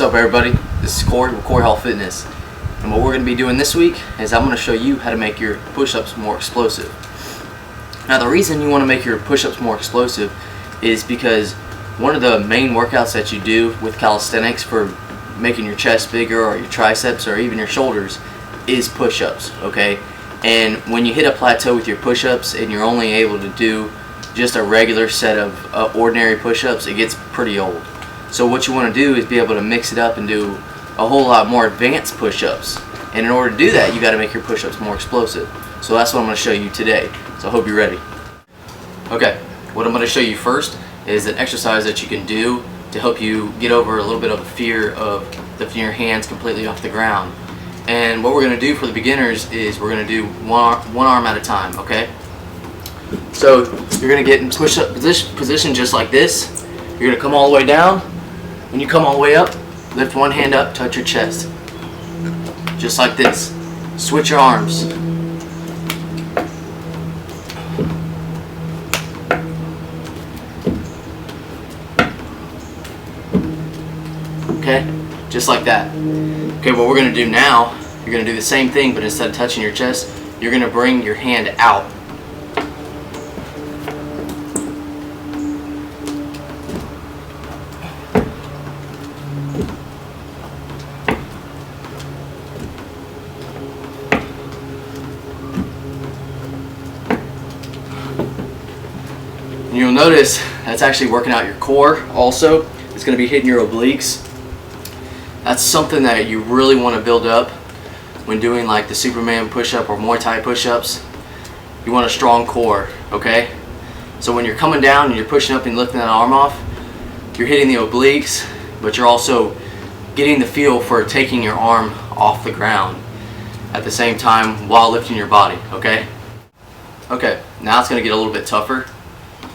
What's up, everybody? This is Corey with Core Health Fitness, and what we're going to be doing this week is I'm going to show you how to make your push-ups more explosive. Now, the reason you want to make your push-ups more explosive is because one of the main workouts that you do with calisthenics for making your chest bigger or your triceps or even your shoulders is push-ups, okay? And when you hit a plateau with your push-ups and you're only able to do just a regular set of ordinary push-ups, it gets pretty old. So what you want to do is be able to mix it up and do a whole lot more advanced push-ups. And in order to do that, you got to make your push-ups more explosive. So that's what I'm going to show you today. So I hope you're ready. Okay, what I'm going to show you first is an exercise that you can do to help you get over a little bit of a fear of lifting your hands completely off the ground. And what we're going to do for the beginners is we're going to do one arm at a time, okay? So you're going to get in push-up position just like this. You're going to come all the way down. When you come all the way up, lift one hand up, touch your chest. Just like this. Switch your arms. Okay? Just like that. Okay, what we're going to do now, you're going to do the same thing, but instead of touching your chest, you're going to bring your hand out. And you'll notice that's actually working out your core also. It's going to be hitting your obliques. That's something that you really want to build up when doing like the Superman push-up or Muay Thai push-ups. You want a strong core, okay? So when you're coming down and you're pushing up and lifting that arm off, you're hitting the obliques, but you're also getting the feel for taking your arm off the ground at the same time while lifting your body, okay? Okay, now it's going to get a little bit tougher.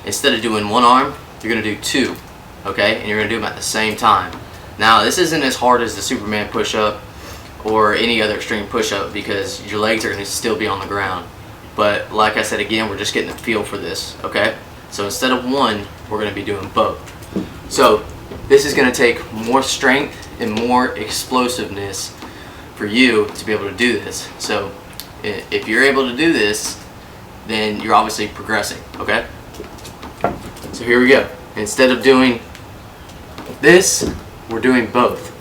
Instead of doing one arm, you're going to do two, okay? And you're going to do them at the same time. Now, this isn't as hard as the Superman push-up or any other extreme push-up because your legs are going to still be on the ground. But like I said again, we're just getting the feel for this, okay? So instead of one, we're going to be doing both. So this is going to take more strength and more explosiveness for you to be able to do this. So if you're able to do this, then you're obviously progressing, okay? So here we go. Instead of doing this, we're doing both.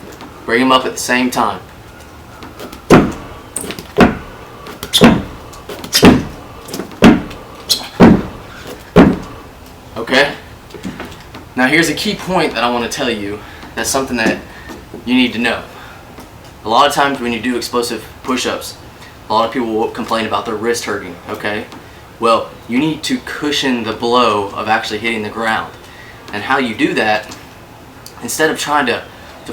Bring them up at the same time. Okay? Now here's a key point that I want to tell you. That's something that you need to know. A lot of times when you do explosive push-ups, a lot of people will complain about their wrist hurting, okay? Well, you need to cushion the blow of actually hitting the ground. And how you do that, instead of trying to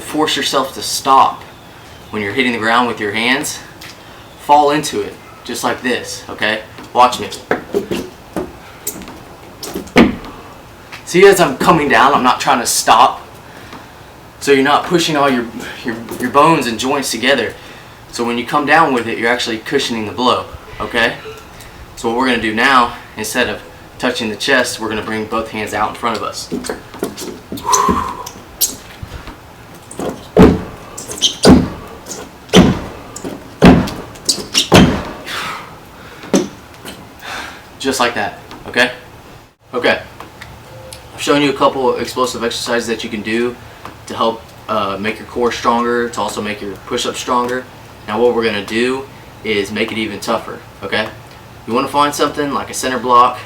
force yourself to stop when you're hitting the ground with your hands, fall into it, just like this, okay? Watch me. See, as I'm coming down, I'm not trying to stop. So you're not pushing all your bones and joints together. So when you come down with it, you're actually cushioning the blow, okay? So what we're going to do now, instead of touching the chest, we're going to bring both hands out in front of us. Just like that, okay? Okay. I've shown you a couple of explosive exercises that you can do to help make your core stronger, to also make your push-ups stronger. Now what we're going to do is make it even tougher, okay? You want to find something like a center block,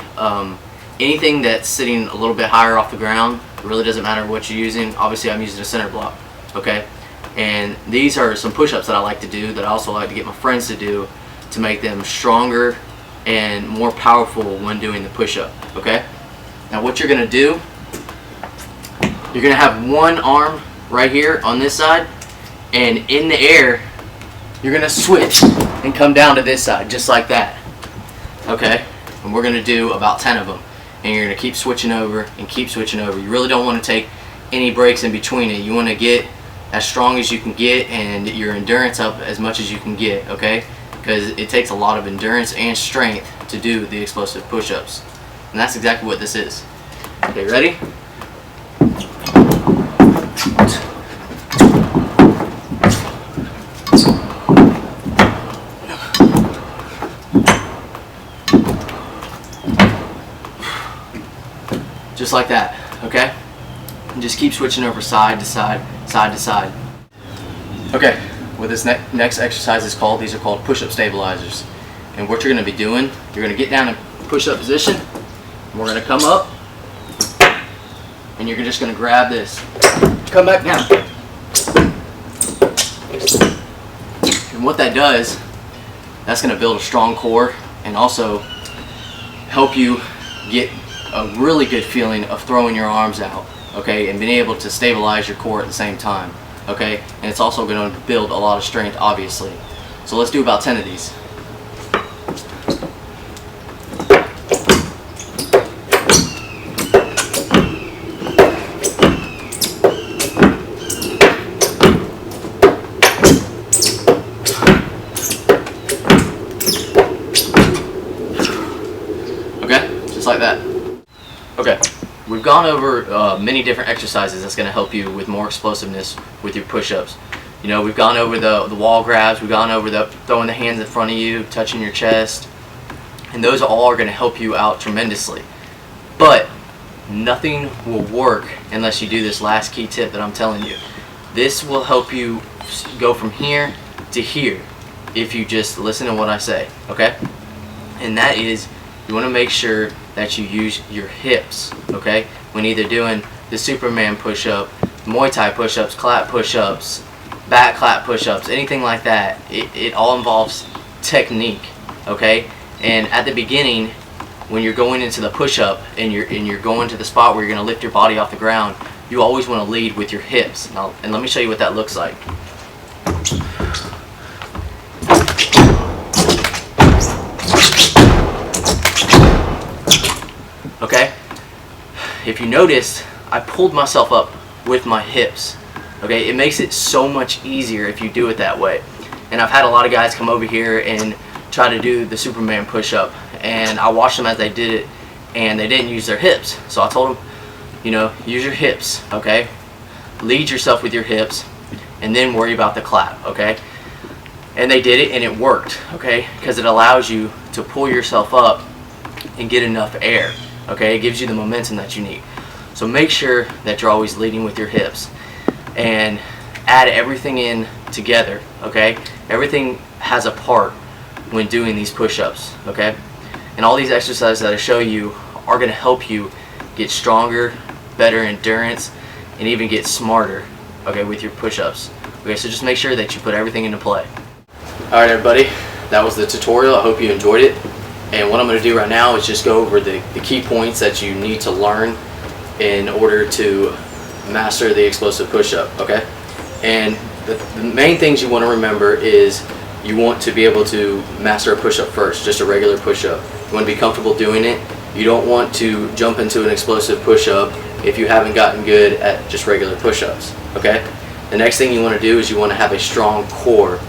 anything that's sitting a little bit higher off the ground. It really doesn't matter what you're using. Obviously I'm using a center block, okay? And these are some push-ups that I like to do, that I also like to get my friends to do, to make them stronger and more powerful when doing the push-up, okay? Now what you're going to do, you're going to have one arm right here on this side, and in the air you're going to switch and come down to this side just like that, okay? And we're going to do about 10 of them, and you're going to keep switching over and keep switching over. You really don't want to take any breaks in between it. You want to get as strong as you can get and your endurance up as much as you can get, okay? Because it takes a lot of endurance and strength to do the explosive push-ups. And that's exactly what this is. Okay, ready? just like that, okay? And just keep switching over side to side, side to side. Okay, what this next exercise is called, these are called push-up stabilizers. And what you're going to be doing, you're going to get down in push-up position, and we're going to come up, and you're just going to grab this, come back down. And what that does, that's going to build a strong core and also help you get a really good feeling of throwing your arms out, okay, and being able to stabilize your core at the same time, okay, and it's also going to build a lot of strength, obviously. So let's do about 10 of these. Like that. Okay, we've gone over many different exercises that's going to help you with more explosiveness with your push-ups. You know, we've gone over the wall grabs, we've gone over the throwing the hands in front of you, touching your chest, and those all are going to help you out tremendously. But nothing will work unless you do this last key tip that I'm telling you. This will help you go from here to here if you just listen to what I say, okay? And that is, you want to make sure that you use your hips, okay? When either doing the Superman push-up, Muay Thai push-ups, clap push-ups, back clap push-ups, anything like that, it all involves technique, okay? And at the beginning, when you're going into the push-up and you're going to the spot where you're going to lift your body off the ground, you always want to lead with your hips. Now, and let me show you what that looks like. Okay, if you noticed, I pulled myself up with my hips. Okay, it makes it so much easier if you do it that way. And I've had a lot of guys come over here and try to do the Superman push-up, and I watched them as they did it, and they didn't use their hips. So I told them, you know, use your hips, okay? Lead yourself with your hips, and then worry about the clap, okay? And they did it, and it worked, okay? Because it allows you to pull yourself up and get enough air. Okay, it gives you the momentum that you need. So make sure that you're always leading with your hips and add everything in together, okay? Everything has a part when doing these push-ups, okay? And all these exercises that I show you are going to help you get stronger, better endurance, and even get smarter, okay, with your push-ups. Okay, so just make sure that you put everything into play. Alright everybody, that was the tutorial. I hope you enjoyed it. And what I'm going to do right now is just go over the key points that you need to learn in order to master the explosive push-up, okay? And the main things you want to remember is you want to be able to master a push-up first, just a regular push-up. You want to be comfortable doing it. You don't want to jump into an explosive push-up if you haven't gotten good at just regular push-ups, okay? The next thing you want to do is you want to have a strong core.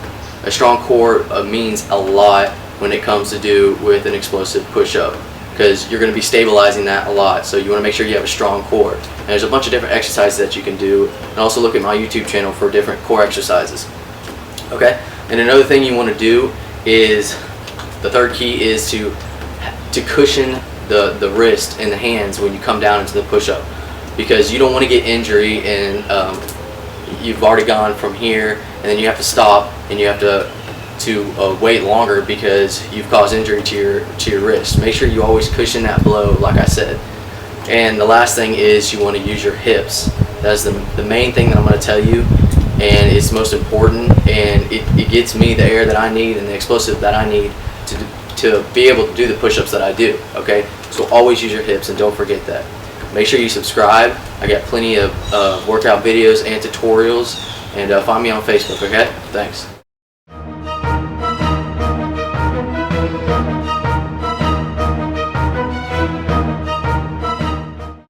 A strong core means a lot when it comes to do with an explosive push-up, because you're going to be stabilizing that a lot. So you want to make sure you have a strong core. And there's a bunch of different exercises that you can do, and also look at my YouTube channel for different core exercises. Okay, and another thing you want to do is, the third key is to cushion the wrist and the hands when you come down into the push-up, because you don't want to get injury and you've already gone from here and then you have to stop and you have to wait longer because you've caused injury to your wrist. Make sure you always cushion that blow, like I said. And the last thing is you want to use your hips. That's the main thing that I'm going to tell you, and it's most important, and it gets me the air that I need and the explosive that I need to be able to do the push-ups that I do, okay? So always use your hips, and don't forget that. Make sure you subscribe. I got plenty of workout videos and tutorials, and find me on Facebook, okay? Thanks.